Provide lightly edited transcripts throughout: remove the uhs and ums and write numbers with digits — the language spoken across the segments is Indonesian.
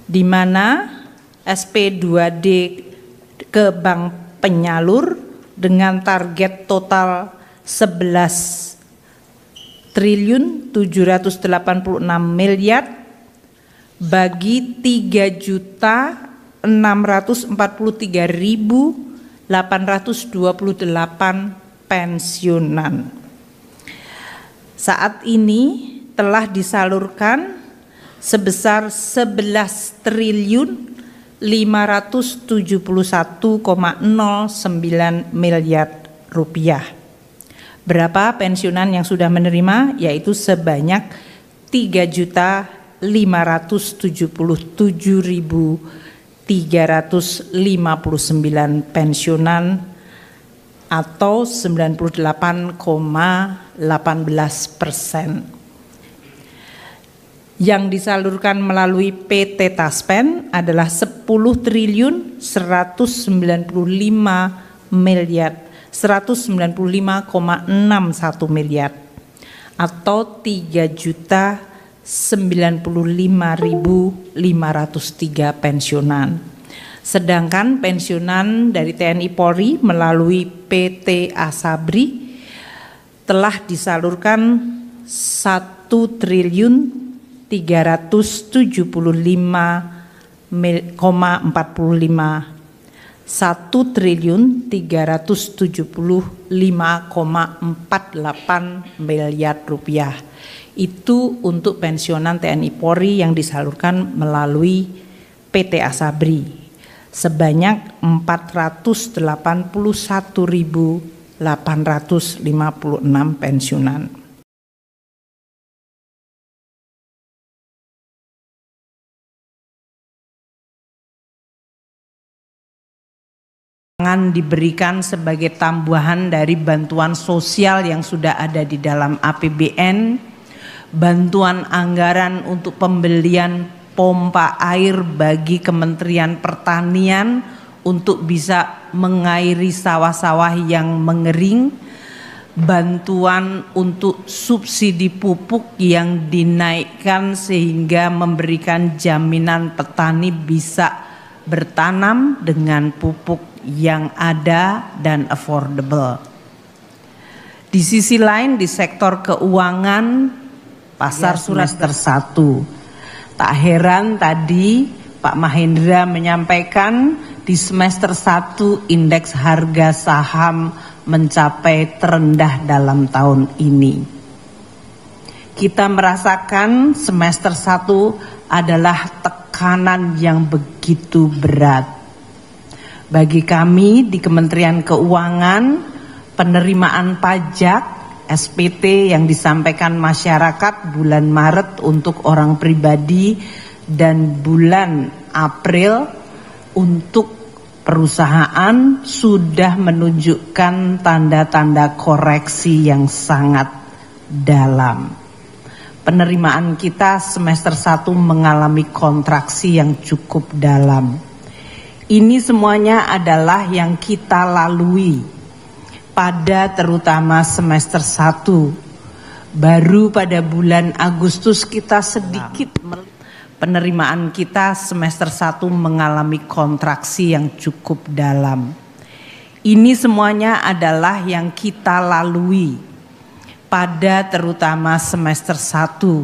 di mana SP2D ke bank penyalur dengan target total 11.786.000.000 bagi 3.643.828 pensiunan. Saat ini telah disalurkan sebesar 11.571,09 miliar rupiah. Berapa pensiunan yang sudah menerima? Yaitu sebanyak 3.577.359 pensiunan atau 98,18%. Yang disalurkan melalui PT Taspen adalah 10.195.195,61 miliar atau 3.095.503 pensiunan. Sedangkan pensiunan dari TNI Polri melalui PT Asabri telah disalurkan 1.375,45 1.375,48 miliar rupiah. Itu untuk pensiunan TNI Polri yang disalurkan melalui PT Asabri sebanyak 481.856 pensiunan. Diberikan sebagai tambahan dari bantuan sosial yang sudah ada di dalam APBN, bantuan anggaran untuk pembelian pompa air bagi Kementerian Pertanian untuk bisa mengairi sawah-sawah yang mengering, bantuan untuk subsidi pupuk yang dinaikkan sehingga memberikan jaminan petani bisa bertanam dengan pupuk yang ada dan affordable. Di sisi lain di sektor keuangan pasar semester 1. Tak heran tadi Pak Mahendra menyampaikan di semester 1 indeks harga saham mencapai terendah dalam tahun ini. Kita merasakan semester 1 adalah tekanan yang begitu berat. Bagi kami di Kementerian Keuangan, penerimaan pajak SPT yang disampaikan masyarakat bulan Maret untuk orang pribadi dan bulan April untuk perusahaan sudah menunjukkan tanda-tanda koreksi yang sangat dalam. Penerimaan kita semester 1 mengalami kontraksi yang cukup dalam. Ini semuanya adalah yang kita lalui pada terutama semester 1. Baru pada bulan Agustus kita sedikit penerimaan kita semester 1 mengalami kontraksi yang cukup dalam. Ini semuanya adalah yang kita lalui pada terutama semester 1.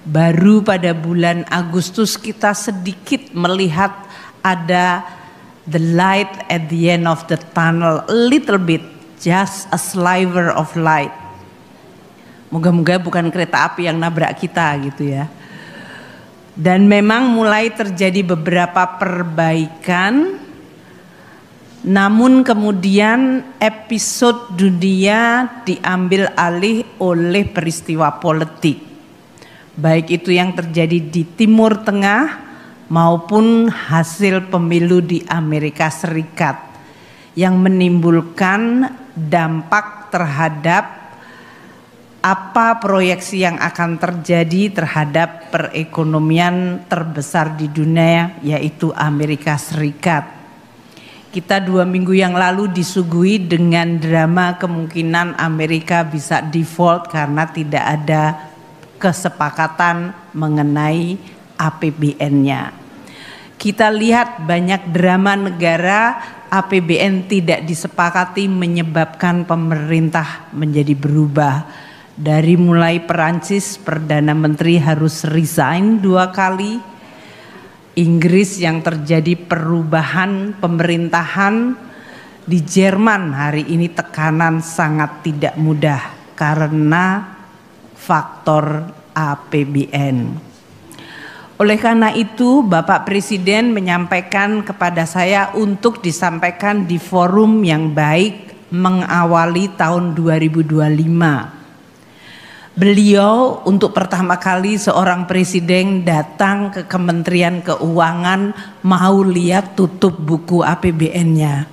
Baru pada bulan Agustus kita sedikit melihat ada the light at the end of the tunnel, a little bit. Just a sliver of light. Moga-moga bukan kereta api yang nabrak kita gitu ya. Dan memang mulai terjadi beberapa perbaikan. Namun kemudian episode dunia diambil alih oleh peristiwa politik. Baik itu yang terjadi di Timur Tengah maupun hasil pemilu di Amerika Serikat yang menimbulkan dampak terhadap apa proyeksi yang akan terjadi terhadap perekonomian terbesar di dunia yaitu Amerika Serikat. Kita 2 minggu yang lalu disuguhi dengan drama kemungkinan Amerika bisa default karena tidak ada kesepakatan mengenai APBN-nya. kita lihat banyak drama negara, APBN tidak disepakati menyebabkan pemerintah menjadi berubah. Dari mulai Perancis, Perdana Menteri harus resign 2 kali. Inggris yang terjadi perubahan pemerintahan. Di Jerman hari ini tekanan sangat tidak mudah karena faktor APBN. Oleh karena itu Bapak Presiden menyampaikan kepada saya untuk disampaikan di forum yang baik mengawali tahun 2025. Beliau untuk pertama kali seorang presiden datang ke Kementerian Keuangan mau lihat tutup buku APBN-nya.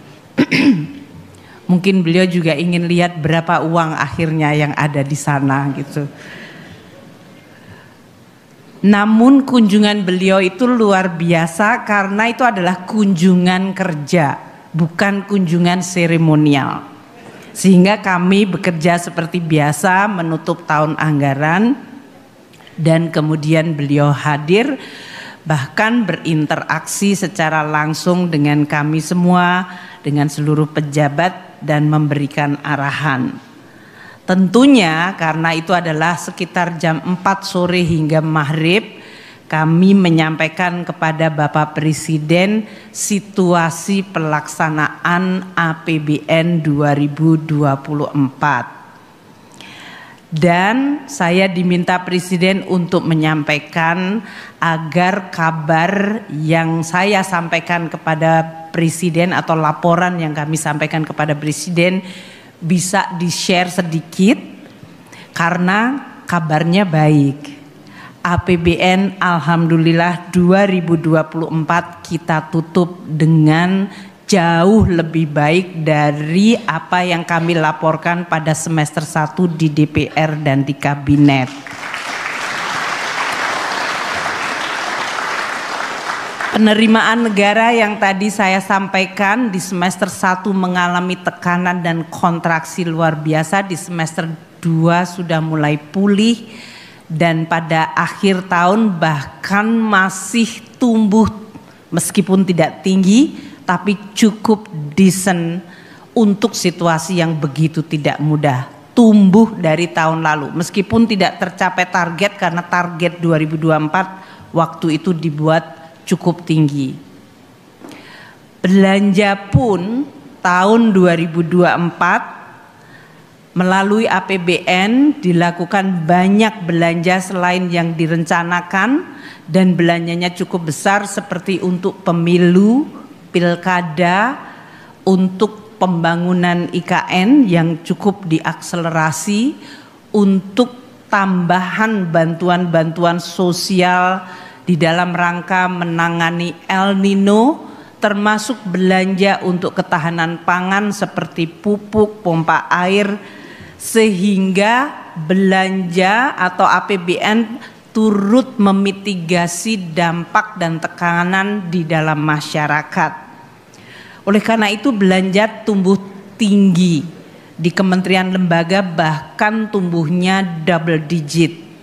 Mungkin beliau juga ingin lihat berapa uang akhirnya yang ada di sana gitu. Namun kunjungan beliau itu luar biasa karena itu adalah kunjungan kerja, bukan kunjungan seremonial. Sehingga kami bekerja seperti biasa menutup tahun anggaran dan kemudian beliau hadir bahkan berinteraksi secara langsung dengan kami semua, dengan seluruh pejabat dan memberikan arahan. Tentunya karena itu adalah sekitar jam 4 sore hingga maghrib, kami menyampaikan kepada Bapak Presiden situasi pelaksanaan APBN 2024. Dan saya diminta Presiden untuk menyampaikan agar kabar yang saya sampaikan kepada Presiden atau laporan yang kami sampaikan kepada Presiden bisa di-share sedikit karena kabarnya baik. APBN alhamdulillah 2024 kita tutup dengan jauh lebih baik dari apa yang kami laporkan pada semester 1 di DPR dan di Kabinet. Penerimaan negara yang tadi saya sampaikan di semester 1 mengalami tekanan dan kontraksi luar biasa, di semester 2 sudah mulai pulih dan pada akhir tahun bahkan masih tumbuh meskipun tidak tinggi tapi cukup decent untuk situasi yang begitu tidak mudah. Tumbuh dari tahun lalu meskipun tidak tercapai target karena target 2024 waktu itu dibuat cukup tinggi. Belanja pun tahun 2024 melalui APBN dilakukan banyak belanja selain yang direncanakan dan belanjanya cukup besar seperti untuk pemilu, pilkada, untuk pembangunan IKN yang cukup diakselerasi, untuk tambahan bantuan-bantuan sosial di dalam rangka menangani El Nino, termasuk belanja untuk ketahanan pangan seperti pupuk, pompa air, sehingga belanja atau APBN turut memitigasi dampak dan tekanan di dalam masyarakat. Oleh karena itu belanja tumbuh tinggi di kementerian lembaga, bahkan tumbuhnya double digit.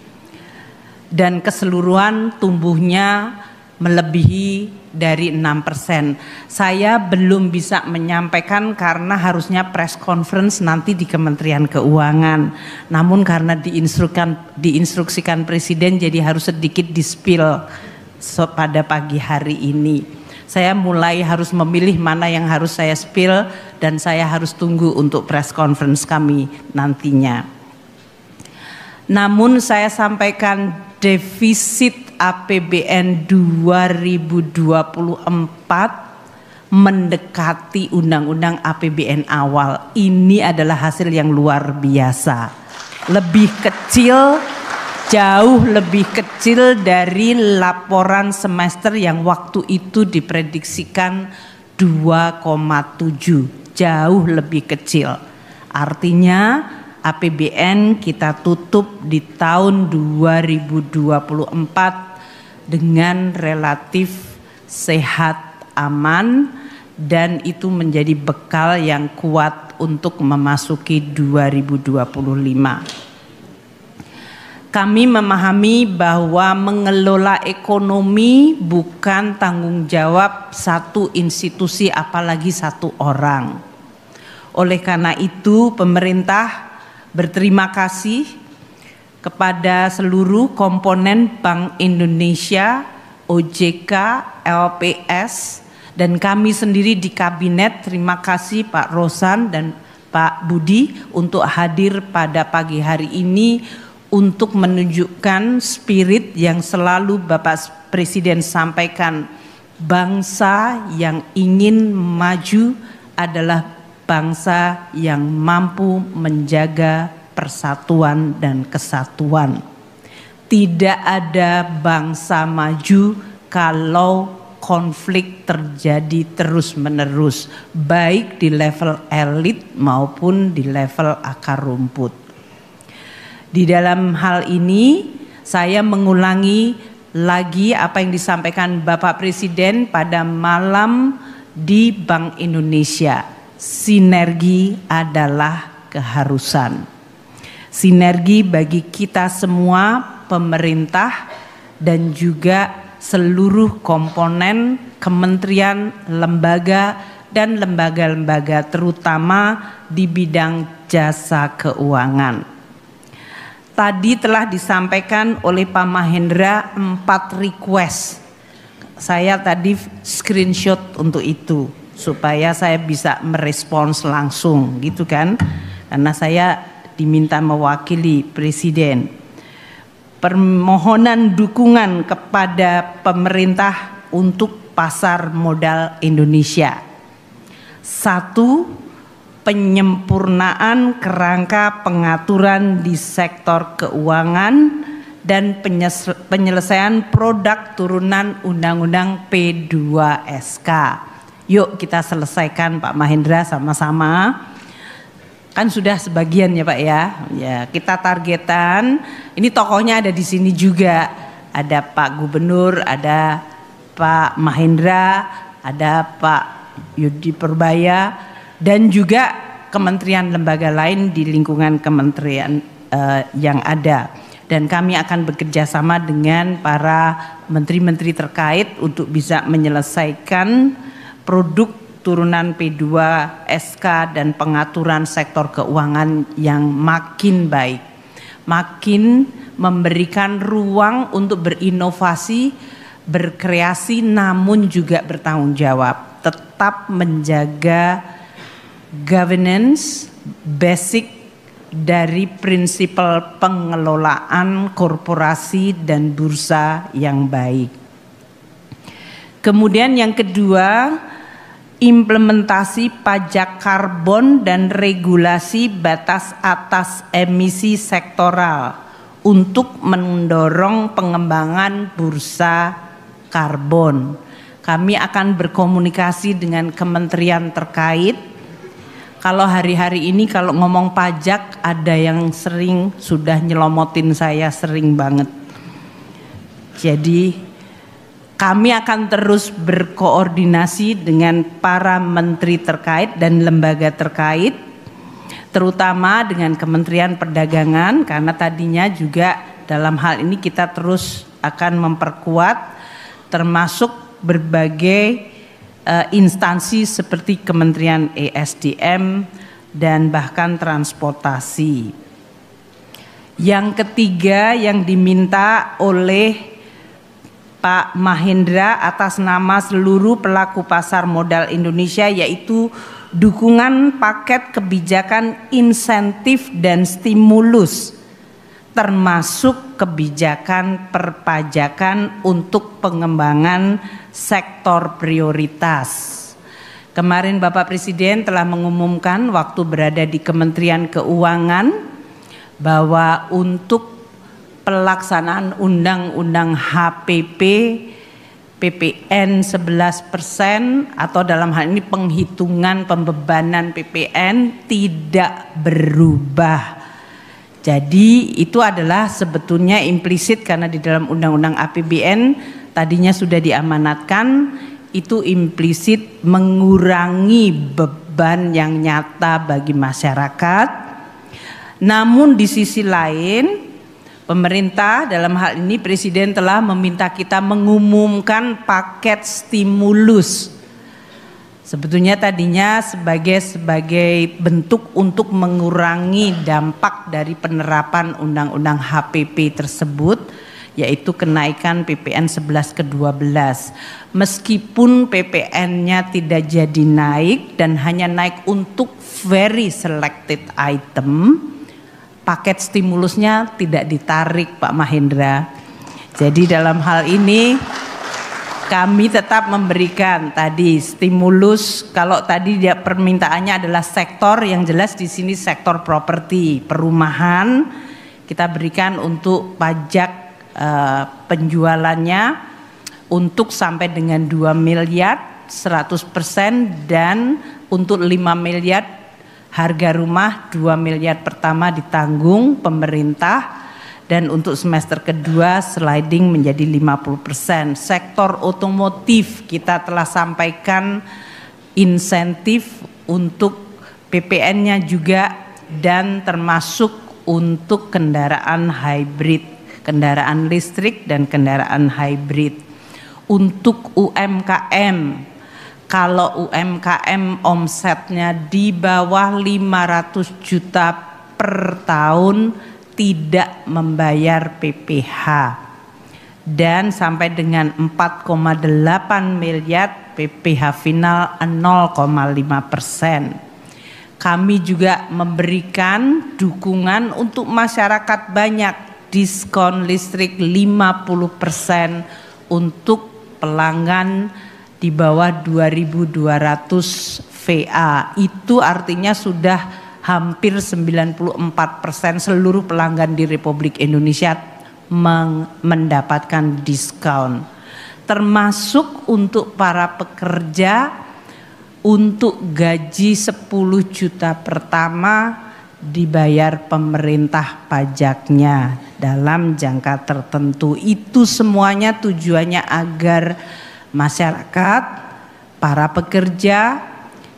Dan keseluruhan tumbuhnya melebihi dari 6%. Saya belum bisa menyampaikan karena harusnya press conference nanti di Kementerian Keuangan. Namun karena diinstruksikan Presiden jadi harus sedikit di-spill pada pagi hari ini. Saya mulai harus memilih mana yang harus saya spill dan saya harus tunggu untuk press conference kami nantinya. Namun saya sampaikan defisit APBN 2024 mendekati undang-undang APBN awal. Ini adalah hasil yang luar biasa. Lebih kecil, jauh lebih kecil dari laporan semester yang waktu itu diprediksikan 2,7. Jauh lebih kecil. Artinya APBN kita tutup di tahun 2024 dengan relatif sehat, aman, dan itu menjadi bekal yang kuat untuk memasuki 2025. Kami memahami bahwa mengelola ekonomi bukan tanggung jawab satu institusi apalagi satu orang. Oleh karena itu pemerintah berterima kasih kepada seluruh komponen Bank Indonesia, OJK, LPS, dan kami sendiri di kabinet. Terima kasih Pak Rosan dan Pak Budi untuk hadir pada pagi hari ini untuk menunjukkan spirit yang selalu Bapak Presiden sampaikan. Bangsa yang ingin maju adalah bangsa yang mampu menjaga persatuan dan kesatuan. Tidak ada bangsa maju kalau konflik terjadi terus-menerus, baik di level elit maupun di level akar rumput. Di dalam hal ini saya mengulangi lagi apa yang disampaikan Bapak Presiden pada malam di Bank Indonesia. Sinergi adalah keharusan. Sinergi bagi kita semua, pemerintah dan juga seluruh komponen kementerian, lembaga dan lembaga-lembaga terutama di bidang jasa keuangan. Tadi telah disampaikan oleh Pak Mahendra 4 request. Saya tadi screenshot untuk itu supaya saya bisa merespons langsung gitu kan. Karena saya diminta mewakili Presiden. Permohonan dukungan kepada pemerintah untuk pasar modal Indonesia. 1. Penyempurnaan kerangka pengaturan di sektor keuangan dan penyelesaian produk turunan Undang-Undang P2SK. Yuk kita selesaikan Pak Mahendra sama-sama. Kan sudah sebagian ya Pak ya. Ya, kita targetan. Ini tokohnya ada di sini juga. Ada Pak Gubernur, ada Pak Mahendra, ada Pak Yudi Purbaya, dan juga kementerian lembaga lain di lingkungan kementerian yang ada. Dan kami akan bekerja sama dengan para menteri-menteri terkait untuk bisa menyelesaikan produk turunan P2SK dan pengaturan sektor keuangan yang makin baik. Makin memberikan ruang untuk berinovasi, berkreasi namun juga bertanggung jawab. Tetap menjaga governance basic dari prinsipal pengelolaan korporasi dan bursa yang baik. Kemudian yang kedua, implementasi pajak karbon dan regulasi batas atas emisi sektoral untuk mendorong pengembangan bursa karbon. Kami akan berkomunikasi dengan kementerian terkait. Kalau hari-hari ini kalau ngomong pajak ada yang sering sudah nyelomotin saya sering banget. Jadi kami akan terus berkoordinasi dengan para menteri terkait dan lembaga terkait, terutama dengan Kementerian Perdagangan, karena tadinya juga dalam hal ini kita terus akan memperkuat termasuk berbagai instansi seperti Kementerian ESDM dan bahkan transportasi. Yang ketiga yang diminta oleh Pak Mahendra atas nama seluruh pelaku pasar modal Indonesia yaitu dukungan paket kebijakan insentif dan stimulus termasuk kebijakan perpajakan untuk pengembangan sektor prioritas. Kemarin Bapak Presiden telah mengumumkan waktu berada di Kementerian Keuangan bahwa untuk pelaksanaan Undang-Undang HPP PPN 11% atau dalam hal ini penghitungan pembebanan PPN tidak berubah. Jadi itu adalah sebetulnya implisit karena di dalam Undang-Undang APBN tadinya sudah diamanatkan, itu implisit mengurangi beban yang nyata bagi masyarakat. Namun di sisi lain Pemerintah dalam hal ini Presiden telah meminta kita mengumumkan paket stimulus. Sebetulnya tadinya sebagai bentuk untuk mengurangi dampak dari penerapan Undang-Undang HPP tersebut, yaitu kenaikan PPN 11 ke 12. Meskipun PPN-nya tidak jadi naik dan hanya naik untuk very selected item, paket stimulusnya tidak ditarik, Pak Mahendra. Jadi dalam hal ini kami tetap memberikan tadi stimulus. Kalau tadi dia permintaannya adalah sektor, yang jelas di sini sektor properti, perumahan, kita berikan untuk pajak penjualannya untuk sampai dengan 2 miliar 100%, dan untuk 5 miliar harga rumah 2 miliar pertama ditanggung pemerintah. Dan untuk semester kedua sliding menjadi 50%. Sektor otomotif kita telah sampaikan insentif untuk PPN-nya juga, dan termasuk untuk kendaraan hybrid, kendaraan listrik dan kendaraan hybrid. Untuk UMKM, kalau UMKM omsetnya di bawah 500 juta per tahun tidak membayar PPh, dan sampai dengan 4,8 miliar PPh final 0,5%. Kami juga memberikan dukungan untuk masyarakat banyak, diskon listrik 50% untuk pelanggan di bawah 2.200 VA. Itu artinya sudah hampir 94% seluruh pelanggan di Republik Indonesia mendapatkan diskon. Termasuk untuk para pekerja, untuk gaji 10 juta pertama dibayar pemerintah pajaknya dalam jangka tertentu. Itu semuanya tujuannya agar masyarakat, para pekerja,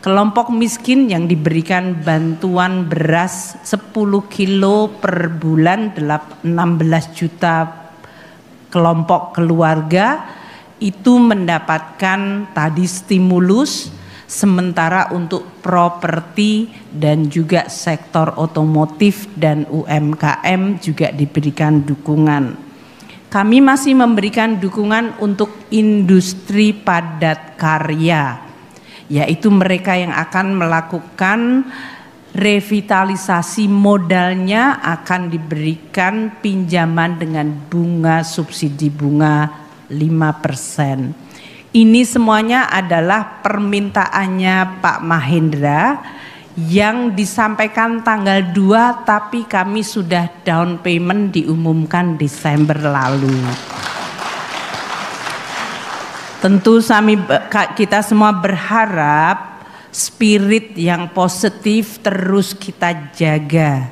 kelompok miskin yang diberikan bantuan beras 10 kilo per bulan 16 juta kelompok keluarga itu mendapatkan tadi stimulus, sementara untuk properti dan juga sektor otomotif dan UMKM juga diberikan dukungan. Kami masih memberikan dukungan untuk industri padat karya, yaitu mereka yang akan melakukan revitalisasi modalnya akan diberikan pinjaman dengan bunga subsidi bunga 5%. Ini semuanya adalah permintaannya Pak Mahendra yang disampaikan tanggal 2, tapi kami sudah down payment diumumkan Desember lalu. Tentu kita semua berharap spirit yang positif terus kita jaga,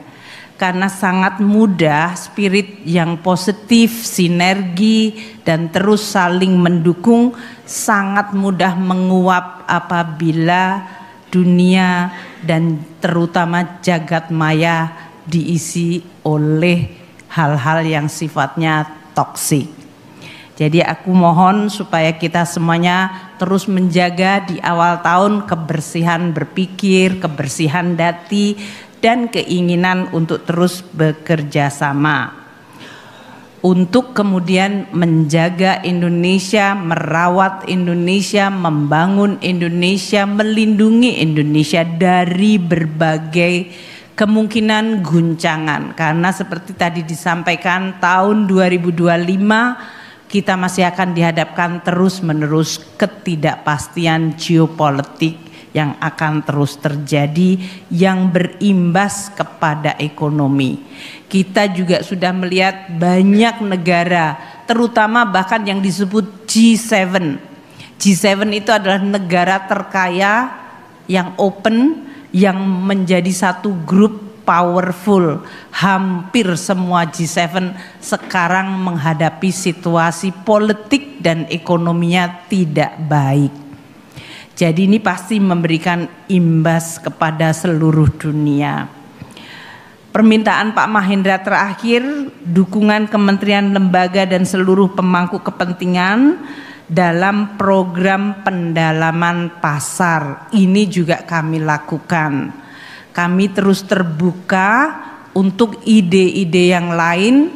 karena sangat mudah spirit yang positif, sinergi dan terus saling mendukung sangat mudah menguap apabila dunia dan terutama jagat maya diisi oleh hal-hal yang sifatnya toksik. Jadi aku mohon supaya kita semuanya terus menjaga di awal tahun kebersihan berpikir, kebersihan hati, dan keinginan untuk terus bekerja sama. Untuk kemudian menjaga Indonesia, merawat Indonesia, membangun Indonesia, melindungi Indonesia dari berbagai kemungkinan guncangan. Karena seperti tadi disampaikan, tahun 2025 kita masih akan dihadapkan terus-menerus ketidakpastian geopolitik yang akan terus terjadi, yang berimbas kepada ekonomi. Kita juga sudah melihat banyak negara, terutama bahkan yang disebut G7. G7 itu adalah negara terkaya yang open, yang menjadi satu grup powerful. Hampir semua G7 sekarang menghadapi situasi politik dan ekonominya tidak baik. Jadi ini pasti memberikan imbas kepada seluruh dunia. Permintaan Pak Mahendra terakhir, dukungan kementerian, lembaga dan seluruh pemangku kepentingan dalam program pendalaman pasar. Ini juga kami lakukan. Kami terus terbuka untuk ide-ide yang lain.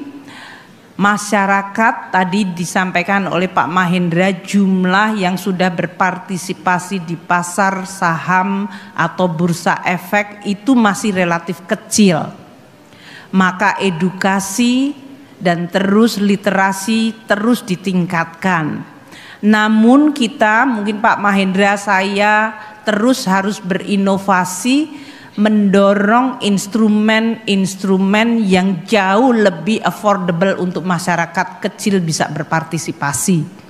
Masyarakat, tadi disampaikan oleh Pak Mahendra, jumlah yang sudah berpartisipasi di pasar saham atau bursa efek itu masih relatif kecil. Maka edukasi dan terus literasi terus ditingkatkan. Namun kita, mungkin Pak Mahendra, saya terus harus berinovasi, mendorong instrumen-instrumen yang jauh lebih affordable untuk masyarakat kecil bisa berpartisipasi.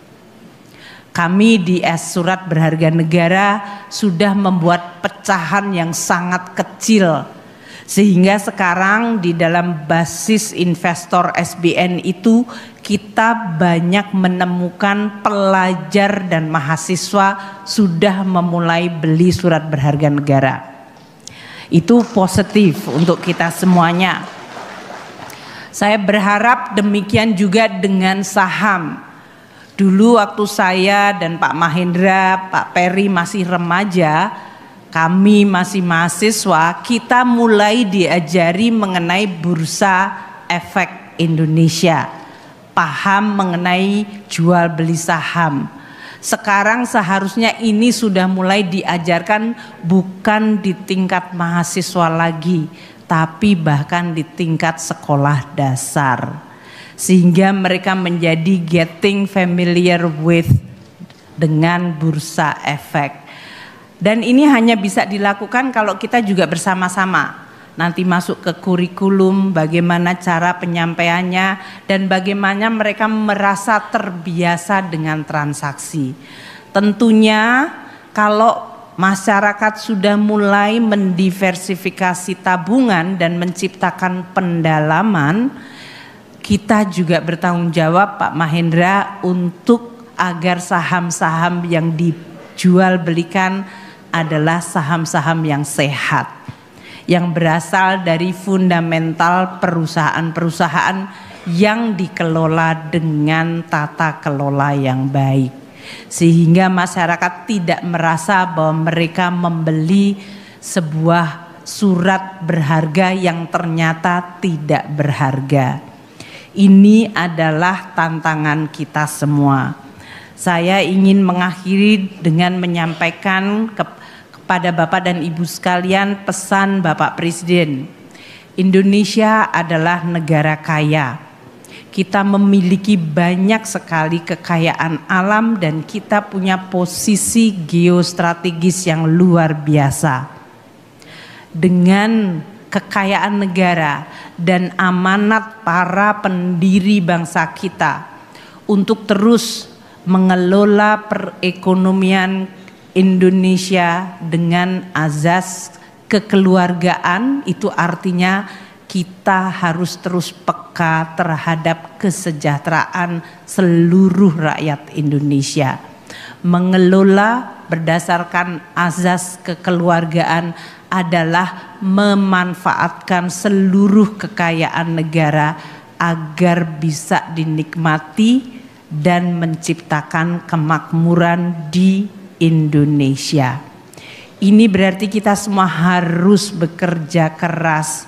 Kami di Surat Berharga Negara sudah membuat pecahan yang sangat kecil, sehingga sekarang di dalam basis investor SBN itu kita banyak menemukan pelajar dan mahasiswa sudah memulai beli surat berharga negara. Itu positif untuk kita semuanya. Saya berharap demikian juga dengan saham. Dulu waktu saya dan Pak Mahendra, Pak Peri masih remaja, kami masih mahasiswa, kita mulai diajari mengenai bursa efek Indonesia, paham mengenai jual beli saham. Sekarang seharusnya ini sudah mulai diajarkan bukan di tingkat mahasiswa lagi, tapi bahkan di tingkat sekolah dasar. Sehingga mereka menjadi getting familiar with dengan bursa efek. Dan ini hanya bisa dilakukan kalau kita juga bersama-sama. Nanti masuk ke kurikulum, bagaimana cara penyampaiannya, dan bagaimana mereka merasa terbiasa dengan transaksi. Tentunya kalau masyarakat sudah mulai mendiversifikasi tabungan dan menciptakan pendalaman, kita juga bertanggung jawab Pak Mahendra untuk agar saham-saham yang dijual belikan adalah saham-saham yang sehat, yang berasal dari fundamental perusahaan-perusahaan yang dikelola dengan tata kelola yang baik, sehingga masyarakat tidak merasa bahwa mereka membeli sebuah surat berharga yang ternyata tidak berharga. Ini adalah tantangan kita semua. Saya ingin mengakhiri dengan menyampaikan kepada Bapak dan Ibu sekalian pesan Bapak Presiden. Indonesia adalah negara kaya. Kita memiliki banyak sekali kekayaan alam dan kita punya posisi geostrategis yang luar biasa. Dengan kekayaan negara dan amanat para pendiri bangsa kita untuk terus mengelola perekonomian Indonesia dengan azas kekeluargaan, itu artinya kita harus terus peka terhadap kesejahteraan seluruh rakyat Indonesia. Mengelola berdasarkan azas kekeluargaan adalah memanfaatkan seluruh kekayaan negara agar bisa dinikmati dan menciptakan kemakmuran di Indonesia. Ini berarti kita semua harus bekerja keras,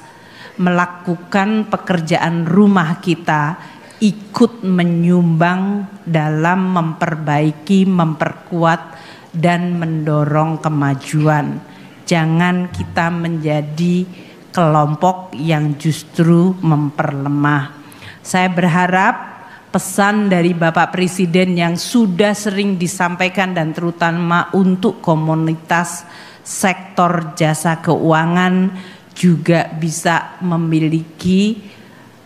melakukan pekerjaan rumah kita, ikut menyumbang dalam memperbaiki, memperkuat dan mendorong kemajuan. Jangan kita menjadi kelompok yang justru memperlemah. Saya berharap pesan dari Bapak Presiden yang sudah sering disampaikan dan terutama untuk komunitas sektor jasa keuangan juga bisa memiliki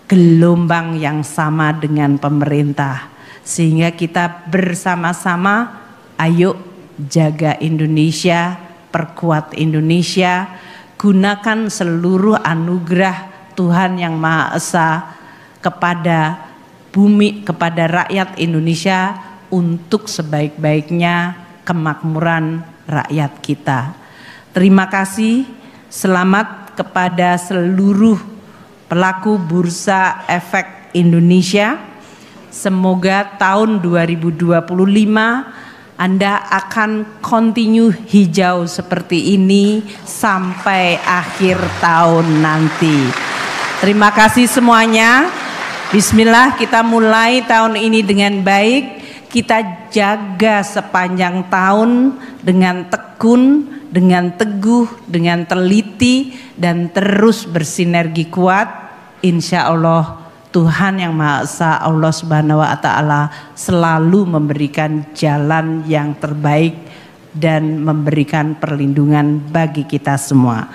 gelombang yang sama dengan pemerintah. Sehingga kita bersama-sama ayo jaga Indonesia, perkuat Indonesia, gunakan seluruh anugerah Tuhan yang Maha Esa kepada bumi, kepada rakyat Indonesia untuk sebaik-baiknya kemakmuran rakyat kita. Terima kasih, selamat kepada seluruh pelaku Bursa Efek Indonesia. Semoga tahun 2025 Anda akan continue hijau seperti ini sampai akhir tahun nanti. Terima kasih semuanya. Bismillah, kita mulai tahun ini dengan baik. Kita jaga sepanjang tahun dengan tekun, dengan teguh, dengan teliti, dan terus bersinergi kuat. Insya Allah Tuhan Yang Maha Esa, Allah Subhanahu wa Ta'ala, selalu memberikan jalan yang terbaik dan memberikan perlindungan bagi kita semua.